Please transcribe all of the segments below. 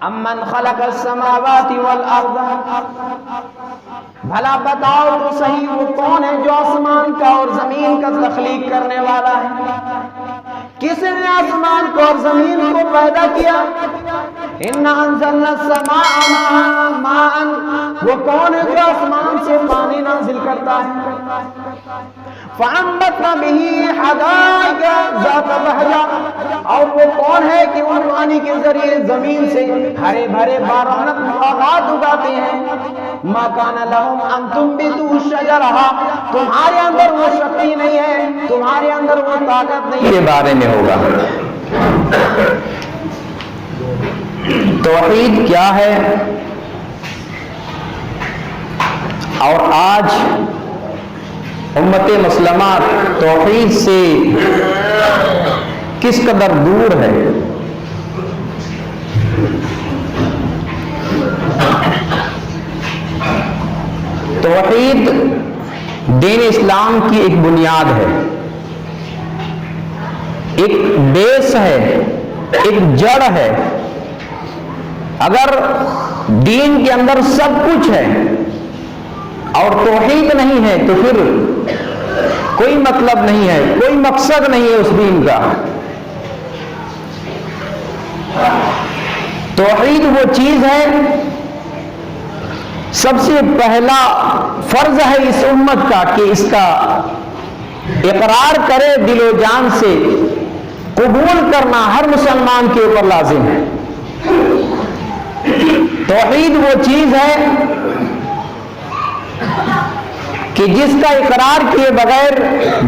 امن خلق السماوات والارض، بھلا بتاؤ تو صحیح وہ کون ہے جو آسمان کا اور زمین کا تخلیق کرنے والا ہے؟ کس نے آسمان کو اور زمین کو پیدا کیا؟ اِنَّا أَنزَلْنَا السَّمَاءَ مَاءً، وہ کون ہے جو آسمان سے پانی نازل کرتا ہے؟ فَأَنبَتْنَا بِهِ حَدَائِقَ ذَاتَ بَهْجَةٍ، اور وہ کون ہے کہ ان پانی کے ذریعے زمین سے ہرے بھرے بارونق باغات اگاتے ہیں؟ مَا كَانَ لَهُمْ أَن تُنبِتُوا شَجَرَهَا، تمہارے اندر وہ شکتی نہیں ہے، تمہارے اندر وہ طاقت نہیں ہے۔ کے بارے میں ہوگا توحید کیا ہے، اور آج امت مسلمہ توحید سے کس قدر دور ہے۔ توحید دین اسلام کی ایک بنیاد ہے، ایک بیس ہے، ایک جڑ ہے۔ اگر دین کے اندر سب کچھ ہے اور توحید نہیں ہے تو پھر کوئی مطلب نہیں ہے، کوئی مقصد نہیں ہے اس دین کا۔ توحید وہ چیز ہے، سب سے پہلا فرض ہے اس امت کا کہ اس کا اقرار کرے، دل و جان سے قبول کرنا ہر مسلمان کے اوپر لازم ہے۔ توحید وہ چیز ہے کہ جس کا اقرار کیے بغیر،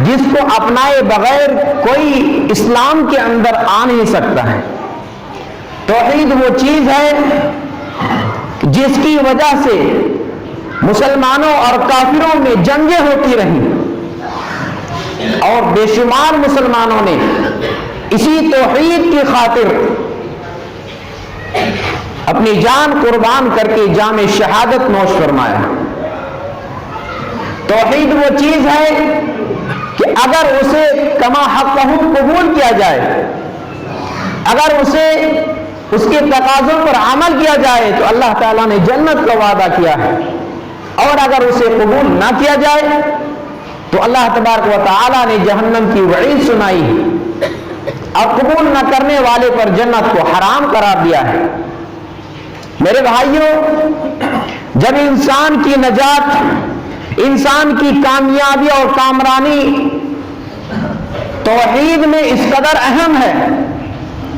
جس کو اپنائے بغیر کوئی اسلام کے اندر آ نہیں سکتا ہے۔ توحید وہ چیز ہے جس کی وجہ سے مسلمانوں اور کافروں میں جنگیں ہوتی رہیں، اور بے شمار مسلمانوں نے اسی توحید کی خاطر اپنی جان قربان کر کے جام شہادت نوش فرمایا۔ توحید وہ چیز ہے کہ اگر اسے کما حقہ قبول کیا جائے، اگر اسے اس کے تقاضوں پر عمل کیا جائے تو اللہ تعالیٰ نے جنت کا وعدہ کیا ہے، اور اگر اسے قبول نہ کیا جائے تو اللہ تبارک و تعالیٰ نے جہنم کی وعید سنائی ہے، اور قبول نہ کرنے والے پر جنت کو حرام قرار دیا ہے۔ میرے بھائیوں، جب انسان کی نجات، انسان کی کامیابی اور کامرانی توحید میں اس قدر اہم ہے،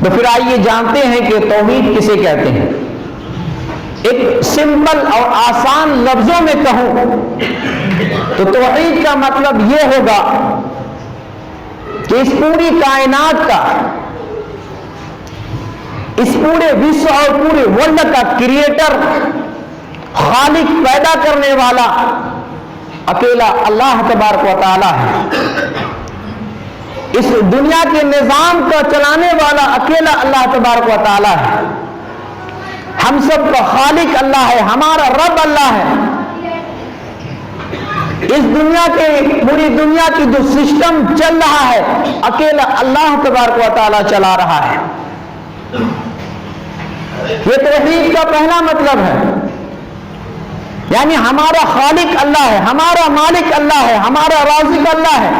تو پھر آئیے جانتے ہیں کہ توحید کسے کہتے ہیں۔ ایک سمپل اور آسان لفظوں میں کہوں تو توحید کا مطلب یہ ہوگا کہ اس پوری کائنات کا، اس پورے وشو اور پورے ورلڈ کا کریٹر، خالق، پیدا کرنے والا اکیلا اللہ تبارک و تعالی ہے۔ اس دنیا کے نظام کو چلانے والا اکیلا اللہ تبارک و تعالی ہے۔ ہم سب کا خالق اللہ ہے، ہمارا رب اللہ ہے۔ اس دنیا کے، پوری دنیا کی جو سسٹم چل رہا ہے اکیلا اللہ تبارک و تعالی چلا رہا ہے۔ یہ توحید کا پہلا مطلب ہے، یعنی ہمارا خالق اللہ ہے، ہمارا مالک اللہ ہے، ہمارا رازق اللہ ہے،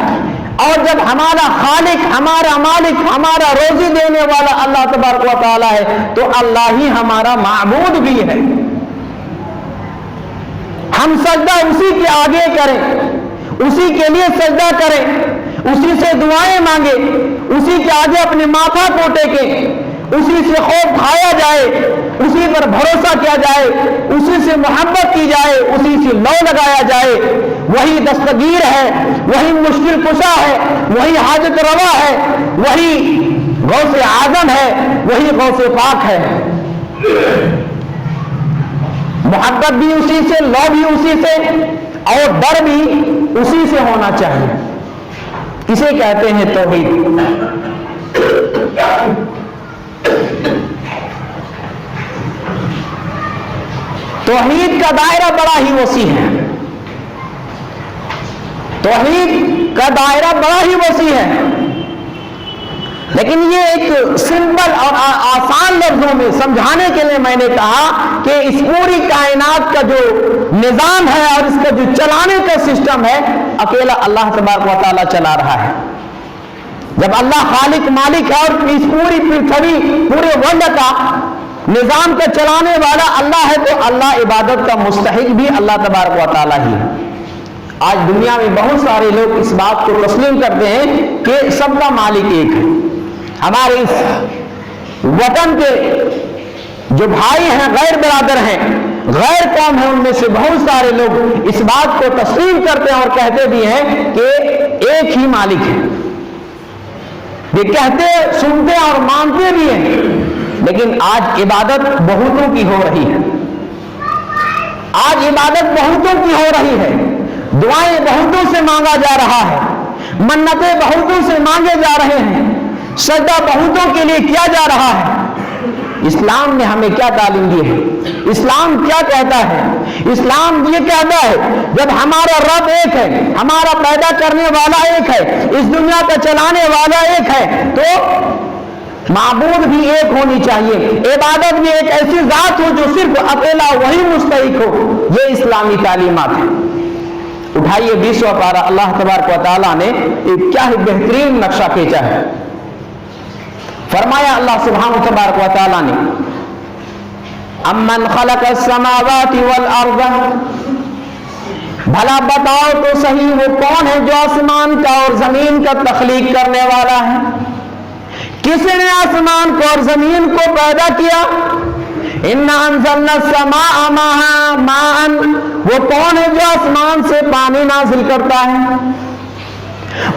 اور جب ہمارا خالق، ہمارا مالک، ہمارا روزی دینے والا اللہ تبارک و تعالی ہے تو اللہ ہی ہمارا معبود بھی ہے۔ ہم سجدہ اسی کے آگے کریں، اسی کے لیے سجدہ کریں، اسی سے دعائیں مانگے، اسی کے آگے اپنے ماتھا کو ٹیکیں، اسی سے خوف کھایا جائے، اسی پر بھروسہ کیا جائے، اسی سے محبت کی جائے، اسی سے لو لگایا جائے۔ وہی دستگیر ہے، وہی مشکل کشا ہے، وہی حاجت روا ہے، وہی غوث اعظم ہے، وہی غوث پاک ہے۔ محبت بھی اسی سے، لو بھی اسی سے، اور ڈر بھی اسی سے ہونا چاہیے۔ اسے کہتے ہیں توحید۔ توحید کا دائرہ بڑا ہی وسیع ہے، توحید کا دائرہ بڑا ہی وسیع ہے، لیکن یہ ایک سمپل اور آسان لفظوں میں سمجھانے کے لیے میں نے کہا کہ اس پوری کائنات کا جو نظام ہے اور اس کا جو چلانے کا سسٹم ہے اکیلا اللہ تبارک و تعالیٰ چلا رہا ہے. جب اللہ خالق مالک ہے اور اس پوری پرتھوی پورے ورلڈ کا نظام کا چلانے والا اللہ ہے تو اللہ عبادت کا مستحق بھی اللہ تبارک و تعالیٰ ہی ہے. آج دنیا میں بہت سارے لوگ اس بات کو تسلیم کرتے ہیں کہ سب کا مالک ایک ہے. ہمارے اس وطن کے جو بھائی ہیں غیر برادر ہیں غیر قوم ہیں ان میں سے بہت سارے لوگ اس بات کو تسلیم کرتے ہیں اور کہتے بھی ہیں کہ ایک ہی مالک ہے. یہ کہتے سنتے اور مانتے بھی ہیں لیکن آج عبادت بہتوں کی ہو رہی ہے. آج عبادت بہتوں کی ہو رہی ہے. دعائیں بہتوں سے مانگا جا رہا ہے. منتیں بہتوں سے مانگے جا رہے ہیں. سجدہ بہتوں کے لیے کیا جا رہا ہے. اسلام نے ہمیں کیا تعلیم دی ہے؟ اسلام کیا کہتا ہے؟ اسلام یہ کہتا ہے جب ہمارا رب ایک ہے, ہمارا پیدا کرنے والا ایک ہے, اس دنیا کا چلانے والا ایک ہے تو معبود بھی ایک ہونی چاہیے. عبادت بھی ایک ایسی ذات ہو جو صرف اکیلا وہی مستحق ہو. یہ اسلامی تعلیمات ہیں. اٹھائیے 20واں پارہ. اللہ تبارک و تعالیٰ نے ایک کیا بہترین نقشہ کھینچا ہے. فرمایا اللہ سبحانہ تبارک و تعالیٰ نے امن خلق السماوات والارض, بھلا بتاؤ تو صحیح وہ کون ہے جو آسمان کا اور زمین کا تخلیق کرنے والا ہے. کس نے آسمان کو اور زمین کو پیدا کیا؟ انا انزلنا السماء ماء, وہ کون ہے جو آسمان سے پانی نازل کرتا ہے.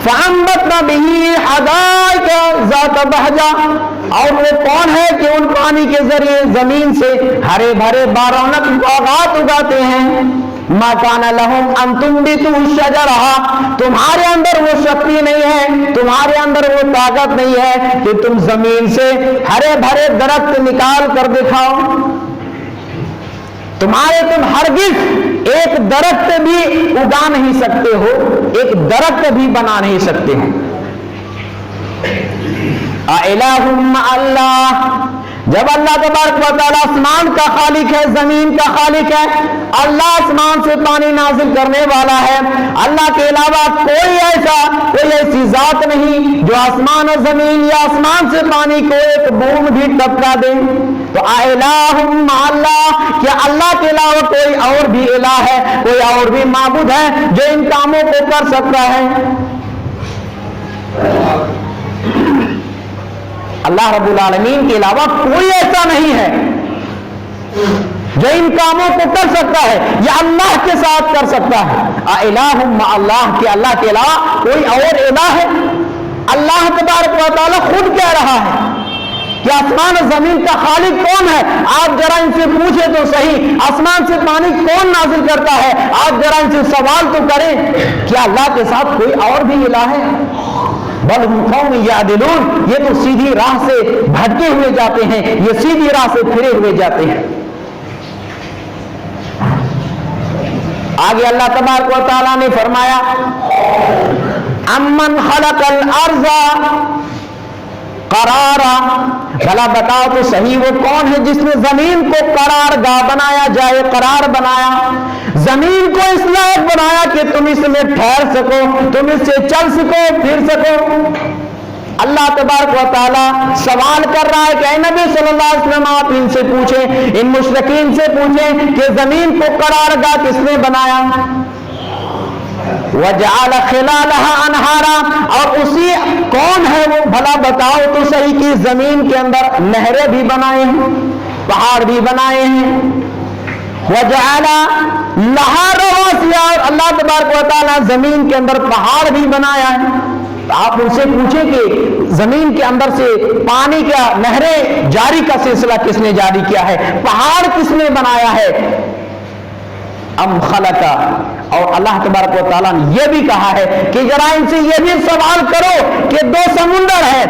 فَأَنبَتْنَا بِهِ حَدَائِقَ ذَاتَ بَهْجَةٍ, اور وہ کون ہے کہ ان پانی کے ذریعے زمین سے ہرے بھرے بارونق باغات اگاتے ہیں. مَا كَانَ لَهُمْ أَن تُنبِتُوا الشَّجَرَ, تمہارے اندر وہ شکتی نہیں ہے, تمہارے اندر وہ طاقت نہیں ہے کہ تم زمین سے ہرے بھرے درخت نکال کر دکھاؤ. تم ہرگز ایک درخت بھی اگا نہیں سکتے ہو, ایک درخت بھی بنا نہیں سکتے ہو. اِلَٰهٌ مَّعَ اللَّهِ, جب اللہ تبارک و تعالیٰ آسمان کا خالق ہے, زمین کا خالق ہے, اللہ آسمان سے پانی نازل کرنے والا ہے, اللہ کے علاوہ کوئی ایسی ذات نہیں جو آسمان اور زمین یا آسمان سے پانی کو ایک بوند بھی ٹپکا دے. تو الہ مع اللہ, کیا اللہ کے علاوہ کوئی اور بھی الہ ہے, کوئی اور بھی معبود ہے جو ان کاموں کو کر سکتا ہے؟ اللہ رب العالمین کے علاوہ کوئی ایسا نہیں ہے جو ان کاموں کو کر سکتا ہے یا اللہ کے ساتھ کر سکتا ہے. الہ مع اللہ, کہ اللہ کے علاوہ کوئی اور الہ ہے؟ اللہ تبارک و تعالیٰ خود کہہ رہا ہے کہ آسمان اور زمین کا خالق کون ہے. آپ ذرا ان سے پوچھیں تو صحیح, آسمان سے پانی کون نازل کرتا ہے؟ آپ ذرا ان سے سوال تو کریں, کیا اللہ کے ساتھ کوئی اور بھی الہ ہے؟ بل ہم قوم یعدلون, یہ تو سیدھی راہ سے بھٹکے ہوئے جاتے ہیں, یہ سیدھی راہ سے پھرے ہوئے جاتے ہیں. آگے اللہ تبارک و تعالیٰ نے فرمایا امن خلق الارض قرارا, بھلا بتاؤ تو صحیح وہ کون ہے جس نے زمین کو قرار گاہ بنایا جائے, قرار بنایا, زمین کو اس لائق بنایا کہ تم اس میں ٹھہر سکو, تم اس سے چل سکو, پھر سکو. اللہ تبارک و تعالیٰ سوال کر رہا ہے کہ اے نبی صلی اللہ علیہ وسلم آپ ان سے پوچھیں, ان مشرکین سے پوچھیں کہ زمین کو قرار گاہ کس نے بنایا. وَجَعَلَ خِلَالَهَا أَنْهَارًا, اور اسی کون ہے وہ, بھلا بتاؤ تو صحیح کہ زمین کے اندر نہریں بھی بنائے ہیں, پہاڑ بھی بنائے ہیں. وَجَعَلَ لَهَا رَوَاسِيَ, اور اللہ تبارک و تعالیٰ زمین کے اندر پہاڑ بھی بنایا ہے. آپ ان سے پوچھیں کہ زمین کے اندر سے پانی کا نہریں جاری کا سلسلہ کس نے جاری کیا ہے, پہاڑ کس نے بنایا ہے. ام خلقا, اور اللہ تبارک و تعالیٰ نے یہ بھی کہا ہے کہ ذرا ان سے یہ بھی سوال کرو کہ دو سمندر ہے,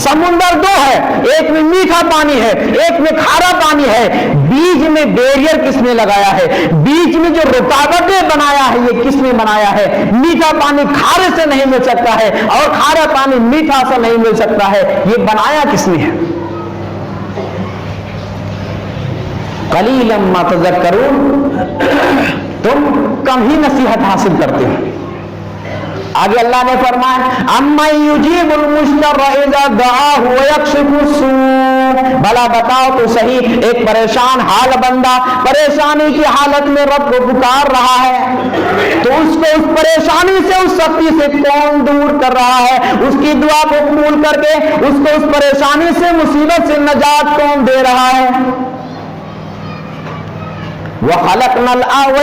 سمندر دو ہے, ایک میں میٹھا پانی ہے, ایک میں کھارا پانی ہے, بیچ میں بیریئر کس نے لگایا ہے, بیچ میں جو رکاوٹیں بنایا ہے یہ کس نے بنایا ہے. میٹھا پانی کھارے سے نہیں مل سکتا ہے اور کھارا پانی میٹھا سے نہیں مل سکتا ہے, یہ بنایا کس نے ہے. قلیلا ما تذکرون، تم کم ہی نصیحت حاصل کرتے ہو۔ آگے اللہ نے فرمایا امن یجیب المضطر اذا دعاہ ویکشف السوء، بھلا بتاؤ تو صحیح، ایک پریشان حال بندہ پریشانی کی حالت میں رب کو پکار رہا ہے تو اس کو اس پریشانی سے، اس سختی سے کون دور کر رہا ہے؟ اس کی دعا کو قبول کر کے اس کو اس پریشانی سے، مصیبت سے نجات کون دے رہا ہے؟ وَخَلَقْنَا الْأَرْضَ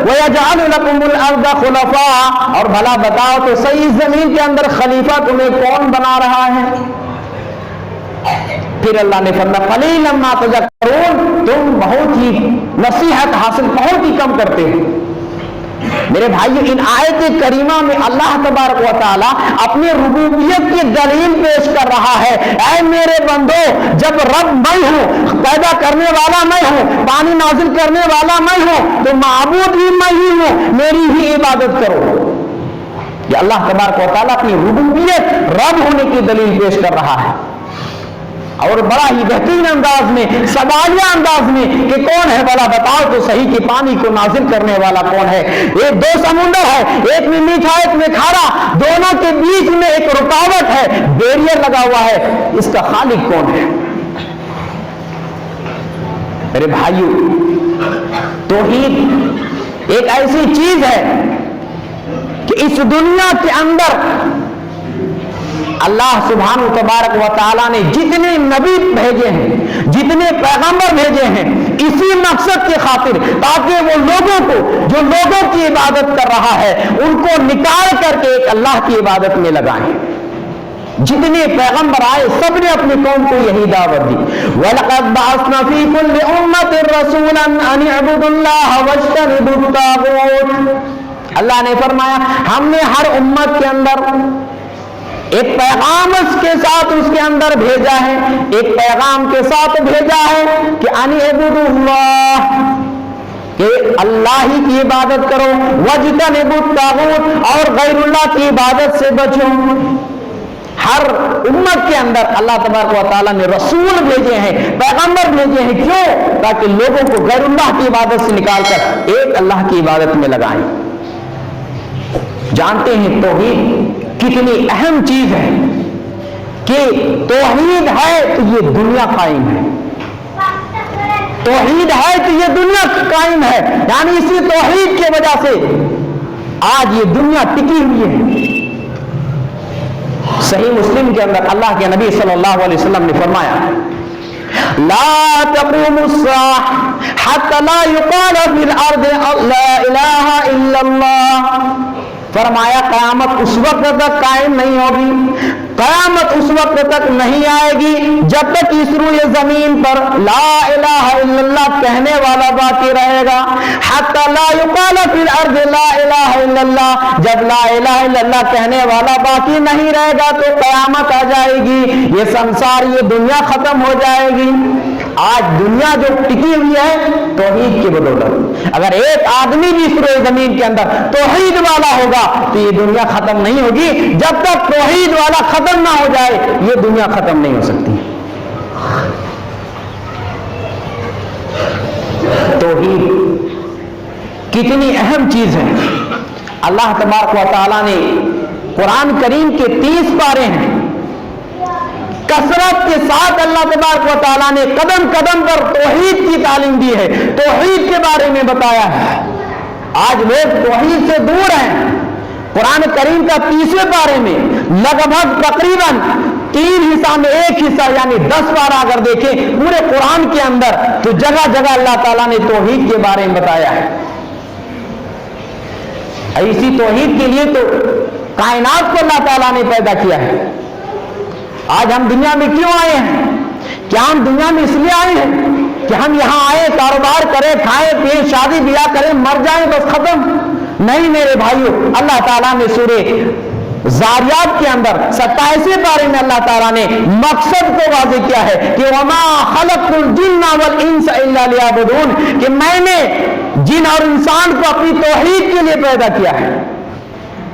وَيَجْعَلُ لَكُمُ الْأَرْضَ خُلَفَاءَ، اور بھلا بتاؤ تو صحیح زمین کے اندر خلیفہ تمہیں کون بنا رہا ہے؟ پھر اللہ نے فرمایا قَلِيلًا مَا تَذَكَّرُونَ، تم بہت ہی نصیحت حاصل بہت ہی کم کرتے ہیں۔ میرے بھائیو، ان آیت کریمہ میں اللہ تبارک و تعالی اپنی ربوبیت کی دلیل پیش کر رہا ہے۔ اے میرے بندو، جب رب میں ہوں، پیدا کرنے والا میں ہوں، پانی نازل کرنے والا میں ہوں، تو معبود بھی میں ہی ہوں، میری ہی عبادت کرو۔ یہ اللہ تبارک و تعالی اپنی ربوبیت، رب ہونے کی دلیل پیش کر رہا ہے، اور بڑا ہی بہترین انداز میں، سوالیہ انداز میں کہ کون ہے بھلا بتاؤ تو صحیح کہ پانی کو نازل کرنے والا کون ہے؟ یہ دو سمندر ہے، ایک میں میٹھا ایک میں کھارا، دونوں کے بیچ میں ایک رکاوٹ ہے، بیریئر لگا ہوا ہے، اس کا خالق کون ہے؟ میرے بھائیو، توحید ایک ایسی چیز ہے کہ اس دنیا کے اندر اللہ سبحانہ تبارک و تعالیٰ نے جتنے نبی بھیجے ہیں، جتنے پیغمبر بھیجے ہیں، اسی مقصد کی خاطر، تاکہ وہ لوگوں کو، جو لوگوں کی عبادت کر رہا ہے، ان کو نکال کر کے ایک اللہ کی عبادت میں لگائیں۔ جتنے پیغمبر آئے سب نے اپنی قوم کو یہی دعوت دی۔ وَلَقَدْ بَعَثْنَا فِي كُلِّ أُمَّةٍ رَسُولًا أَنِ اعْبُدُوا اللَّهَ وَاجْتَنِبُوا الطَّاغُوتَ، اللہ نے فرمایا ہم نے ہر امت کے اندر ایک پیغام اس کے ساتھ اس کے اندر بھیجا ہے، ایک پیغام کے ساتھ بھیجا ہے کہ ان اعبدوا اللہ، کہ اللہ ہی کی عبادت کرو، واجتنبوا الطاغوت، اور غیر اللہ کی عبادت سے بچو۔ ہر امت کے اندر اللہ تبارک و تعالیٰ نے رسول بھیجے ہیں، پیغمبر بھیجے ہیں، کیوں؟ تاکہ لوگوں کو غیر اللہ کی عبادت سے نکال کر ایک اللہ کی عبادت میں لگائیں۔ جانتے ہیں توحید کتنی اہم چیز ہے، کہ توحید ہے تو یہ دنیا قائم ہے، توحید ہے تو یہ دنیا قائم ہے، یعنی اسی توحید کی وجہ سے آج یہ دنیا ٹکی ہوئی ہے۔ صحیح مسلم کے اندر اللہ کے نبی صلی اللہ علیہ وسلم نے فرمایا لا تقوم الساعة حتى لا يقال في الارض لا الہ الا اللہ، فرمایا قیامت اس وقت تک قائم نہیں ہوگی، قیامت اس وقت تک نہیں آئے گی جب تک اس روئے زمین پر لا الہ الا اللہ کہنے والا باقی رہے گا۔ حتی لا یقال فی الارض لا الہ الا اللہ، جب لا الہ الا اللہ کہنے والا باقی نہیں رہے گا تو قیامت آ جائے گی، یہ سنسار، یہ دنیا ختم ہو جائے گی۔ آج دنیا جو ٹکی ہوئی ہے توحید کی بدولت، اگر ایک آدمی بھی اس روئے زمین کے اندر توحید والا ہوگا تو یہ دنیا ختم نہیں ہوگی، جب تک توحید والا ختم نہ ہو جائے یہ دنیا ختم نہیں ہو سکتی۔ توحید کتنی اہم چیز ہے۔ اللہ تبارک و تعالیٰ نے قرآن کریم کے 30 پارے ہیں، کثرت کے ساتھ اللہ تبارک و تعالیٰ نے قدم قدم پر توحید کی تعلیم دی ہے، توحید کے بارے میں بتایا ہے۔ آج لوگ توحید سے دور ہیں۔ قرآن کریم کا 30ویں پارے میں لگ بھگ تقریباً 3 حصہ میں 1 حصہ یعنی 10 پارہ اگر دیکھیں پورے قرآن کے اندر تو جگہ جگہ اللہ تعالیٰ نے توحید کے بارے میں بتایا ہے۔ اسی توحید کے لیے تو کائنات کو اللہ تعالیٰ نے پیدا کیا ہے۔ آج ہم دنیا میں کیوں آئے ہیں؟ کیا ہم دنیا میں اس لیے آئے ہیں کہ ہم یہاں آئے، کاروبار کریں، کھائیں پییں، شادی بیاہ کریں، مر جائیں بس ختم؟ نہیں میرے بھائیو، اللہ تعالیٰ نے سورہ زاریات کے اندر 27ویں پارے میں اللہ تعالیٰ نے مقصد کو واضح کیا ہے کہ وما خلقت الجن والانس الا لیعبدون، کہ میں نے جن اور انسان کو اپنی توحید کے لیے پیدا کیا ہے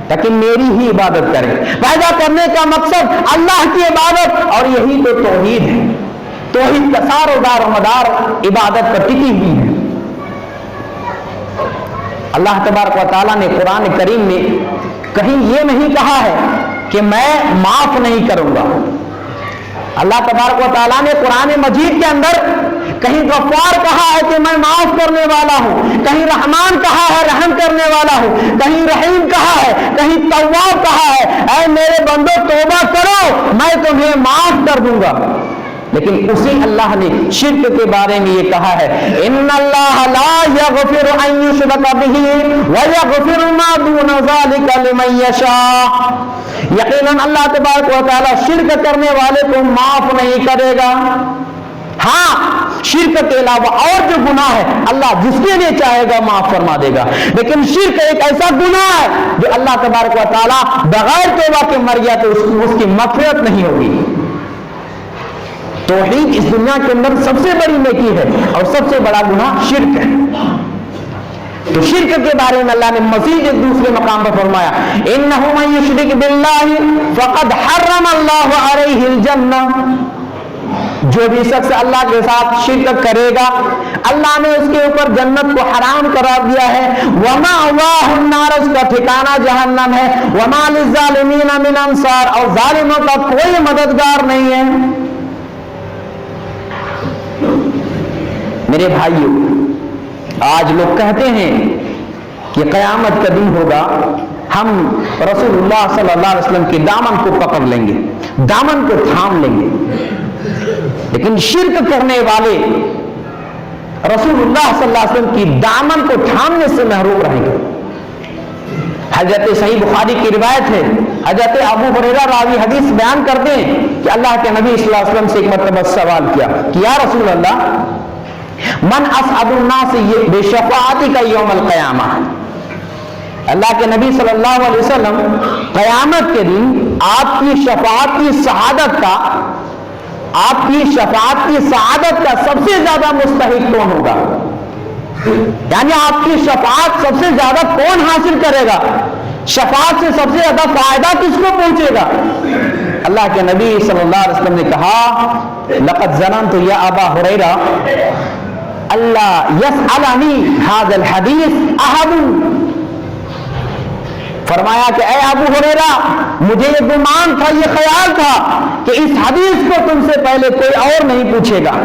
تاکہ میری ہی عبادت کریں۔ پیدا کرنے کا مقصد اللہ کی عبادت، اور یہی تو توحید ہے۔ توحید کا سار و دار و مدار عبادت پر ٹکی ہوئی ہے۔ اللہ تبارک و تعالیٰ نے قرآن کریم میں کہیں یہ نہیں کہا ہے کہ میں معاف نہیں کروں گا۔ اللہ تبارک و تعالیٰ نے قرآن مجید کے اندر کہیں غفار کہا ہے کہ میں معاف کرنے والا ہوں، کہیں رحمان کہا ہے رحم کرنے والا ہوں، کہیں رحیم کہا ہے، کہیں تواب کہا ہے اے میرے بندو توبہ کرو میں تمہیں معاف کر دوں گا۔ لیکن اسی اللہ نے شرک کے بارے میں یہ کہا ہے ان اللہ لا یغفر ان یشرک بہ ویغفر ما دون ذلک لمن یشاء، یقیناً اللہ تبارک و تعالیٰ شرک کرنے والے کو معاف نہیں کرے گا۔ ہاں شرک کے علاوہ اور جو گناہ ہے اللہ جس کے لیے چاہے گا معاف فرما دے گا، لیکن شرک ایک ایسا گناہ ہے جو اللہ تبارک و تعالیٰ بغیر توبہ کے مر گیا تو اس کی مغفرت نہیں ہوگی۔ توحید اس دنیا کے اندر سب سے بڑی نیکی ہے اور سب سے بڑا گناہ شرک ہے۔ تو شرک کے بارے میں اللہ نے مزید ایک دوسرے مقام پر فرمایا انہ من یشرک باللہ فقد حرم اللہ علیہ الجنہ، جو بھی شخص اللہ کے ساتھ شرک کرے گا اللہ نے اس کے اوپر جنت کو حرام قرار دیا ہے، ومأواہ النار، اس کا ٹھکانہ جہنم ہے، وما للظالمین من انصار، اور ظالموں کا کوئی مددگار نہیں ہے۔ میرے بھائیو آج لوگ کہتے ہیں کہ قیامت کا دن ہوگا ہم رسول اللہ صلی اللہ علیہ وسلم کے دامن کو پکڑ لیں گے، دامن کو تھام لیں گے، لیکن شرک کرنے والے رسول اللہ صلی اللہ علیہ وسلم کی دامن کو تھامنے سے محروم رہیں گے۔ حضرت صحیح بخاری کی روایت ہے، حضرت ابو ہریرہ راوی حدیث بیان کرتے ہیں کہ اللہ کے نبی صلی اللہ علیہ وسلم سے ایک مرتبہ سوال کیا کہ یا رسول اللہ من اسعد الناس بشفاعتک یوم القیامہ، اللہ کے نبی صلی اللہ علیہ وسلم قیامت کے دن آپ کی شفاعت کی سعادت کا، آپ کی شفاعت کی سعادت کا سب سے زیادہ مستحق کون ہوگا؟ یعنی آپ کی شفاعت سب سے زیادہ کون حاصل کرے گا؟ شفاعت سے سب سے زیادہ فائدہ کس کو پہنچے گا؟ اللہ کے نبی صلی اللہ علیہ وسلم نے کہا لقد ظننت یا ابا ہریرہ اللہ یسألنی ھذا الحدیث احد، فرمایا کہ اے ابو ہریرہ مجھے یہ گمان تھا، یہ خیال تھا کہ اس حدیث کو تم سے پہلے کوئی اور نہیں پوچھے گا،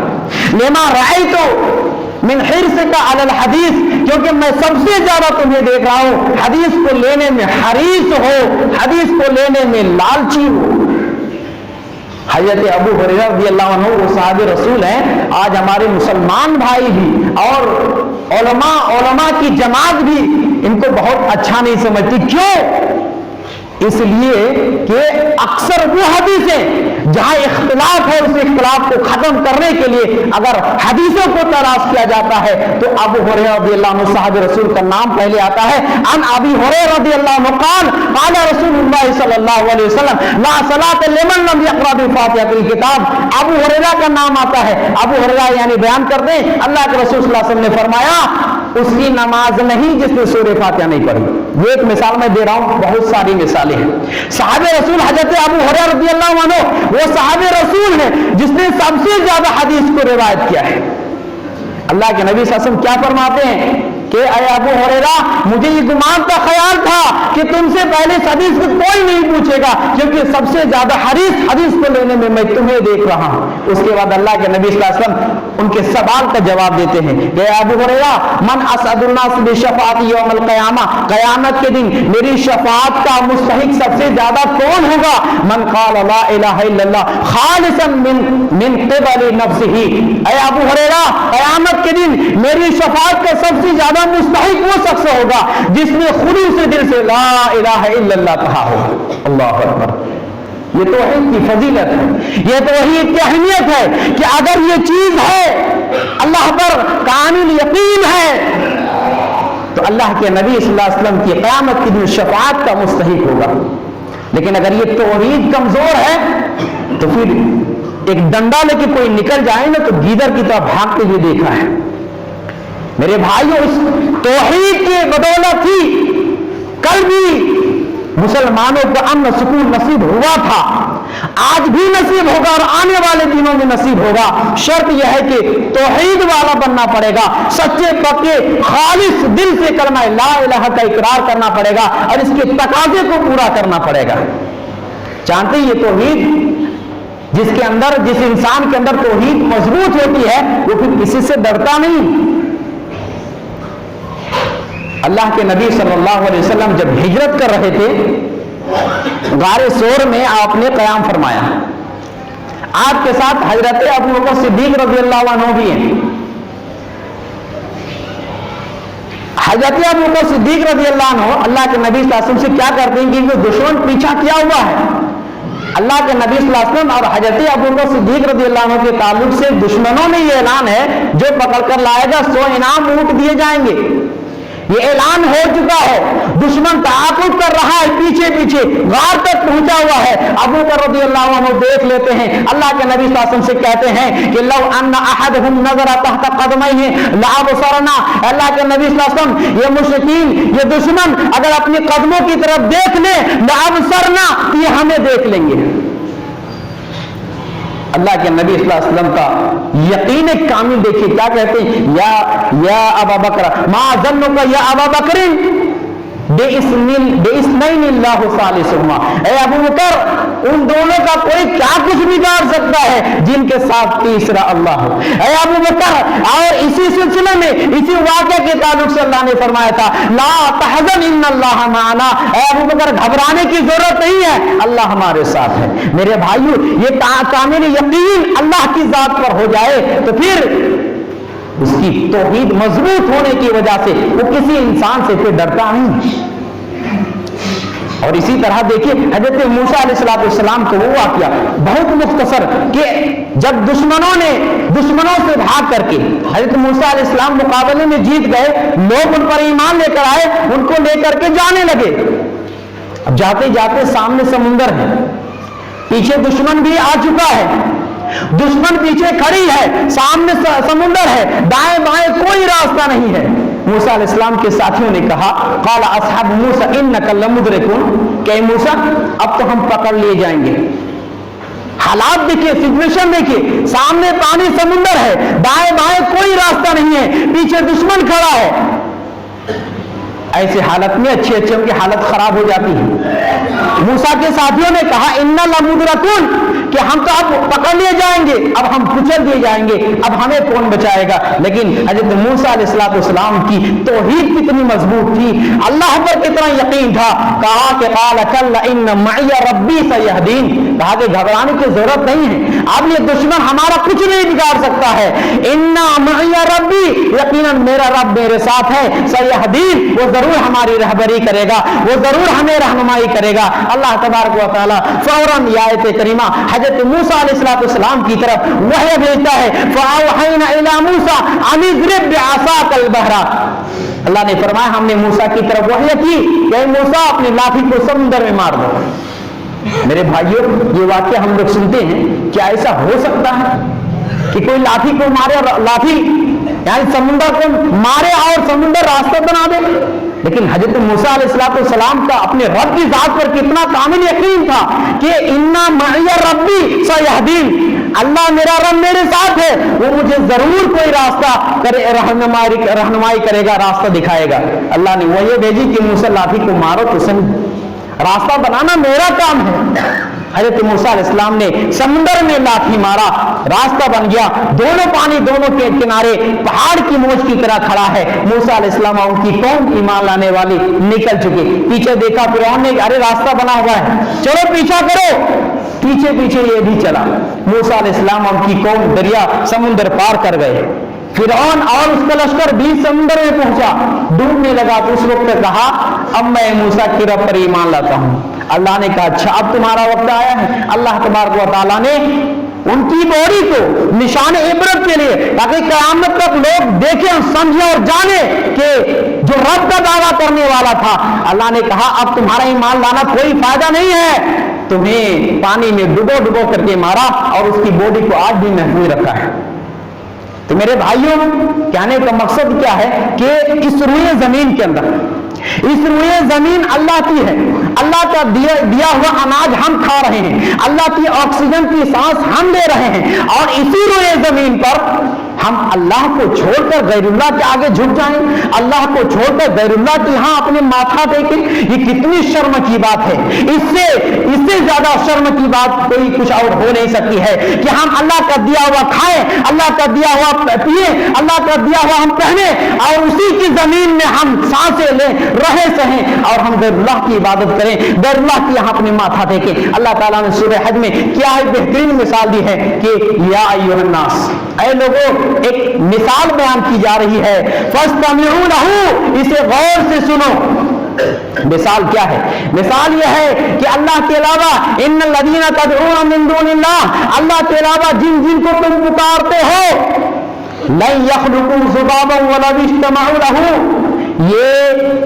لما رأیت من حرصک علی الحدیث، کیونکہ میں سب سے زیادہ تمہیں دیکھ رہا ہوں حدیث کو لینے میں حریص ہو، حدیث کو لینے میں لالچی ہو۔ حضرت ابو ہریرہ رضی اللہ عنہ وہ صحابہ رسول ہیں، آج ہمارے مسلمان بھائی بھی اور علماء کی جماعت بھی ان کو بہت اچھا نہیں سمجھتی۔ کیوں؟ اس لیے کہ اکثر وہ حدیثیں جہاں اختلاف ہے اس اختلاف کو ختم کرنے کے لیے اگر حدیثوں کو تلاش کیا جاتا ہے تو ابو ہریرہ رضی اللہ عنہ صحابہ رسول کا نام پہلے آتا ہے۔ عن ابی ہریرہ رضی اللہ عنہ قال قال رسول اللہ صلی اللہ علیہ وسلم لا صلاۃ لمن لم یقرأ بفاتحۃ الکتاب، ابو ہریرہ کا نام آتا ہے۔ ابو ہریرہ یعنی بیان کرتے ہیں اللہ کے رسول صلی اللہ علیہ وسلم نے فرمایا اس کی نماز نہیں جس نے سورہ فاتحہ نہیں پڑھی۔ یہ ایک مثال میں دے رہا ہوں، بہت ساری مثالیں ہیں۔ صحابہ رسول حضرت ابو ہریرہ رضی اللہ عنہ وہ صحابہ رسول ہیں جس نے سب سے زیادہ حدیث کو روایت کیا ہے۔ اللہ کے نبی صلی اللہ علیہ وسلم کیا فرماتے ہیں کہ اے ابو ہریرہ مجھے یہ گمان کا خیال تھا کہ تم سے پہلے اس حدیث کو کوئی نہیں پوچھے گا، کیونکہ سب سے زیادہ حدیث کو لینے میں تمہیں دیکھ رہا ہوں۔ اس کے بعد اللہ کے نبی صلی اللہ علیہ وسلم ان کے سوال کا جواب دیتے ہیں کہ اے ابو ہریرہ من اسعد الناس بشفاعت یوم القیامہ، قیامت کے دن میری شفاعت کا مستحق سب سے زیادہ کون ہوگا؟ من قال لا الہ الا اللہ خالصا من قبل نفسہ، اے ابو ہریرہ قیامت کے دن میری شفاعت کا سب سے زیادہ مستحق وہ شخص ہوگا جس نے خلوص دل سے لا الہ الا اللہ کہا ہوگا۔ اللہ اکبر، یہ توحید کی فضیلت ہے، یہ توحید کی اہمیت ہے کہ اگر یہ چیز ہے اللہ پر کامل یقین ہے تو اللہ کے نبی صلی اللہ علیہ وسلم کی قیامت کے دن شفاعت کا مستحق ہوگا۔ لیکن اگر یہ توحید کمزور ہے تو پھر ایک ڈنڈا لے کے کوئی نکل جائے نا تو گیدڑ کی طرح بھاگتے ہوئے دیکھا ہے۔ میرے بھائیوں اس توحید کی بدولت ہی کل بھی مسلمانوں کو امن سکون نصیب ہوا تھا، آج بھی نصیب ہوگا اور آنے والے دنوں میں نصیب ہوگا. شرط یہ ہے کہ توحید والا بننا پڑے گا, سچے پکے خالص دل سے کلمہ لا الہ کا اقرار کرنا پڑے گا اور اس کے تقاضے کو پورا کرنا پڑے گا. جانتے ہیں یہ توحید جس انسان کے اندر توحید مضبوط ہوتی ہے وہ پھر کسی سے ڈرتا نہیں. اللہ کے نبی صلی اللہ علیہ وسلم جب ہجرت کر رہے تھے غار ثور میں آپ نے قیام فرمایا. آپ کے ساتھ حضرت ابو بکر صدیق رضی اللہ عنہ بھی ہیں. حضرت ابو بکر صدیق رضی اللہ عنہ اللہ کے نبی صلی اللہ علیہ وسلم سے کیا کرتے ہیں کہ وہ دشمن پیچھا کیا ہوا ہے. اللہ کے نبی صلی اللہ علیہ وسلم اور حضرت ابو بکر صدیق رضی اللہ عنہ کے تعلق سے دشمنوں میں یہ اعلان ہے جو پکڑ کر لائے گا 100 انعام اونٹ دیے جائیں گے. یہ اعلان ہو چکا ہے. دشمن تعاقب کر رہا ہے, پیچھے پیچھے غار تک پہنچا ہوا ہے. ابو بکر رضی اللہ عنہ دیکھ لیتے ہیں. اللہ کے نبی صلی اللہ علیہ وسلم سے کہتے ہیں کہ لو ان احدهم نظر تحت قدميه لابصرنا. اللہ کے نبی صلی اللہ علیہ وسلم یہ مشرکین یہ دشمن اگر اپنی قدموں کی طرف دیکھ لیں لابصرنا یہ ہمیں دیکھ لیں گے. اللہ کے نبی صلی اللہ علیہ وسلم کا یقین کامل دیکھیے کیا کہتے ہیں یا ابا بکر ما ظنک یا ابا بکر بِإِثْنَيْنِ اللَّهُ ثَالِثُهُمَا. اے ابو بکر ان دونوں کا کوئی کیا کچھ بگاڑ سکتا ہے جن کے ساتھ تیسرا اللہ ہو. اے ابو بکر اور اسی سلسلے میں اسی واقعے کے تعلق سے اللہ نے فرمایا تھا لا تحزن ان اللہ معنا. اے ابو بکر گھبرانے کی ضرورت نہیں ہے, اللہ ہمارے ساتھ ہے. میرے بھائیو یہ کامل یقین اللہ کی ذات پر ہو جائے تو پھر اس کی توحید مضبوط ہونے کی وجہ سے وہ کسی انسان سے پھر ڈرتا نہیں. اور اسی طرح دیکھیے حضرت موسیٰ علیہ السلام کو وہ واقعہ بہت مختصر کہ جب دشمنوں سے بھاگ کر کے حضرت موسیٰ علیہ السلام مقابلے میں جیت گئے, لوگ ان پر ایمان لے کر آئے, ان کو لے کر کے جانے لگے. اب جاتے جاتے سامنے سمندر ہے, پیچھے دشمن بھی آ چکا ہے, دشمن پیچھے کھڑی ہے, سامنے سمندر ہے, دائیں بائیں کوئی راستہ نہیں ہے. موسیٰ علیہ السلام کے ساتھیوں نے کہا قال اصحاب موسیٰ انک لمدرکون کہ موسیٰ اب تو ہم پکڑ لیے جائیں گے. حالات دیکھیے, سچویشن دیکھیے, سامنے پانی سمندر ہے, دائیں بائیں کوئی راستہ نہیں ہے, پیچھے دشمن کھڑا ہے. ایسے حالت میں اچھے ان کی حالت خراب ہو جاتی ہے. موسیٰ کے ساتھیوں نے کہا انا لمدرکون کہ ہم تو اب پکڑ لیے جائیں گے, اب ہم کچل دیے جائیں گے, اب ہمیں کون بچائے گا. لیکن حضرت موسیٰ علیہ السلام کی توحید کتنی مضبوط تھی, اللہ پر کتنا یقین تھا. کہا کہ قال کلا ان معی ربی سیہدین. کہا کہ گھبرانے کی ضرورت نہیں ہے, اب یہ دشمن ہمارا کچھ نہیں بگاڑ سکتا ہے. انا معی ربی یقیناً میرا رب میرے ساتھ ہے, سیہدین وہ ضرور ہماری رہبری کرے گا, وہ ضرور ہمیں رہنمائی کرے گا. اللہ تبارک و تعالی فوراً یہ آیت کریمہ حضرت موسیٰ علیہ السلام کی طرف وحی بھیجتا ہے. فَأَوْحَيْنَا إِلَى مُوسَىٰ أَنِ اضْرِب بِعَصَاكَ الْبَحْرَ. اللہ نے فرمایا ہم نے موسیٰ کی طرف وحی کی کہ موسیٰ اپنی لاٹھی کو سمندر میں مار دو. میرے بھائیوں یہ واقعہ ہم لوگ سنتے ہیں, کیا ایسا ہو سکتا ہے کہ کوئی لاٹھی کو مارے, لاٹھی یعنی سمندر کو مارے اور سمندر راستہ بنا دے؟ لیکن حضرت موسیٰ علیہ السلام کا اپنے رب کی ذات پر کتنا کامل یقین تھا کہ انا معی ربی سیہدین, اللہ میرا رب میرے ساتھ ہے, وہ مجھے ضرور کوئی راستہ رہنمائی کرے گا, راستہ دکھائے گا. اللہ نے وہی بھیجی کہ موسیٰ لاٹھی کو مارو تو راستہ بنانا میرا کام ہے. حضرت موسیٰ علیہ السلام نے سمندر میں لاٹھی مارا, راستہ بن گیا. دونوں پانی دونوں کے کنارے پہاڑ کی موج کی طرح کھڑا ہے. موسیٰ علیہ السلام ان کی قوم ایمان لانے والی نکل چکے. پیچھے دیکھا فرعون نے, ارے راستہ بنا ہوا ہے, چلو پیچھا کرو. پیچھے پیچھے یہ بھی چلا. موسیٰ علیہ السلام اور ان کی قوم دریا سمندر پار کر گئے. فرعون اور اس کا لشکر بھی سمندر میں پہنچا, ڈوبنے لگا. تو اس وقت کہا اب میں موسیٰ کی رب پر ایمان لاتا ہوں. اللہ نے کہا اچھا اب تمہارا وقت آیا ہے. اللہ تبارک و تعالیٰ نے ان کی باڈی کو نشان عبرت کے لیے, تاکہ قیامت تک لوگ دیکھیں سمجھیں اور جانیں کہ جو رب کا دعویٰ کرنے والا تھا. اللہ نے کہا اب تمہارا ایمان لانا کوئی فائدہ نہیں ہے, تمہیں پانی میں ڈبو ڈبو کر کے مارا اور اس کی باڈی کو آج بھی محفوظ رکھا ہے. تو میرے بھائیوں کہنے کا مقصد کیا ہے کہ اس روئے زمین کے اندر, اس روئے زمین اللہ کی ہے. اللہ کا دیا ہوا اناج ہم کھا رہے ہیں، اللہ کی آکسیجن کی سانس ہم لے رہے ہیں، اور اسی روئے زمین پر ہم اللہ کو چھوڑ کر غیر اللہ کے آگے جھک جائیں، اللہ کو چھوڑ کر غیر اللہ کے یہاں اپنے ماتھا ٹیکیں، یہ کتنی شرم کی بات ہے۔ اس سے زیادہ شرم کی بات کوئی کچھ اور ہو نہیں سکتی ہے کہ ہم اللہ کا دیا ہوا کھائیں، اللہ کا دیا ہوا پیئیں، اللہ کا دیا ہوا ہم پہنیں، اور اسی کی زمین میں ہم سانسیں لیں، رہیں سہیں، اور ہم غیر اللہ کی عبادت کریں، غیر اللہ کے یہاں اپنے ماتھا ٹیکیں۔ اللہ تعالیٰ نے سورہ حج میں کیا ہے بہترین مثال دی ہے کہ یا ایھا الناس، اے لوگوں، ایک مثال بیان کی جا رہی ہے، فاستمعوا لہ، اسے غور سے سنو۔ مثال کیا ہے؟ مثال یہ ہے کہ اللہ کے علاوہ ان الذین تدعون من دون اللہ، اللہ کے علاوہ جن جن کو تم پکارتے ہو، لن یخلقوا ذبابا ولو اجتمعوا لہ، یہ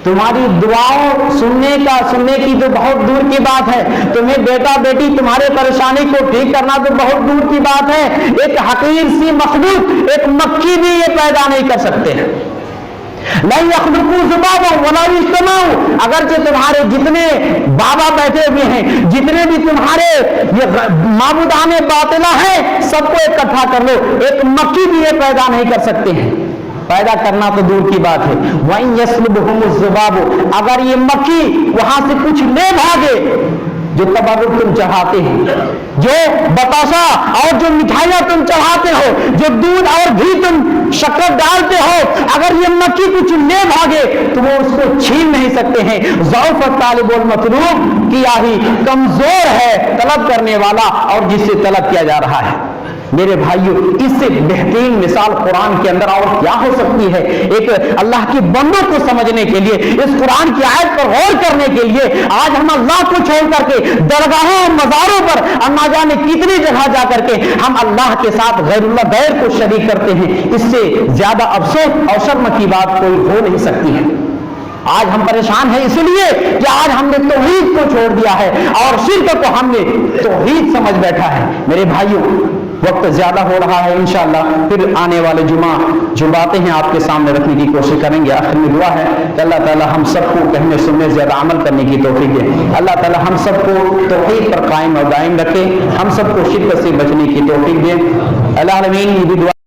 تمہاری دعاؤں سننے کی تو بہت دور کی بات ہے، تمہیں بیٹا بیٹی تمہارے پریشانی کو ٹھیک کرنا تو بہت دور کی بات ہے، ایک حقیر سی مخلوق، ایک مکھی بھی یہ پیدا نہیں کر سکتے ہیں۔ لن یخلقوا ذبابا ولو اجتمعوا، اگرچہ تمہارے جتنے بابا بیٹھے ہوئے ہیں، جتنے بھی تمہارے یہ معبودان باطلہ ہیں، سب کو اکٹھا کر لو، ایک مکھی بھی یہ پیدا نہیں کر سکتے ہیں۔ پیدا کرنا تو دور کی بات ہے، وَإِن يَسْلُبْهُمُ الذُّبَابُ، اگر یہ مکھی وہاں سے کچھ لے بھاگے، جو تبرک تم چڑھاتے ہیں، جو بتاشا اور جو مٹھائیاں تم چڑھاتے ہو، جو دودھ اور گھی تم شکر ڈالتے ہو، اگر یہ مکھی کچھ لے بھاگے تو وہ اس کو چھین نہیں سکتے ہیں۔ ضعف الطالب والمطلوب، کیا ہی کمزور ہے طلب کرنے والا اور جس سے طلب کیا جا رہا ہے۔ میرے بھائیوں، اس سے بہترین مثال قرآن کے اندر اور کیا ہو سکتی ہے؟ ایک اللہ کی بندوں کو سمجھنے کے لیے، اس قرآن کی آیت پر غور کرنے کے لیے آج ہم اللہ کو چھوڑ کر کے درگاہوں اور مزاروں پر اور نہ جانے کتنی جگہ جا کر کے ہم اللہ کے ساتھ غیر کو شریک کرتے ہیں۔ اس سے زیادہ افسوس اور شرم کی بات کوئی ہو نہیں سکتی ہے۔ آج ہم پریشان ہیں اس لیے کہ آج ہم نے توحید کو چھوڑ دیا ہے اور شرک کو ہم نے توحید سمجھ بیٹھا ہے۔ میرے بھائیوں، وقت زیادہ ہو رہا ہے، انشاءاللہ پھر آنے والے جمعہ جو باتیں ہیں آپ کے سامنے رکھنے کی کوشش کریں گے۔ آخر میں دعا ہے کہ اللہ تعالی ہم سب کو کہنے سننے زیادہ عمل کرنے کی توفیق دے۔ اللہ تعالی ہم سب کو توحید پر قائم اور دائم رکھے، ہم سب کو شرک سے بچنے کی توفیق دے۔ العالمین، یہ بھی دعا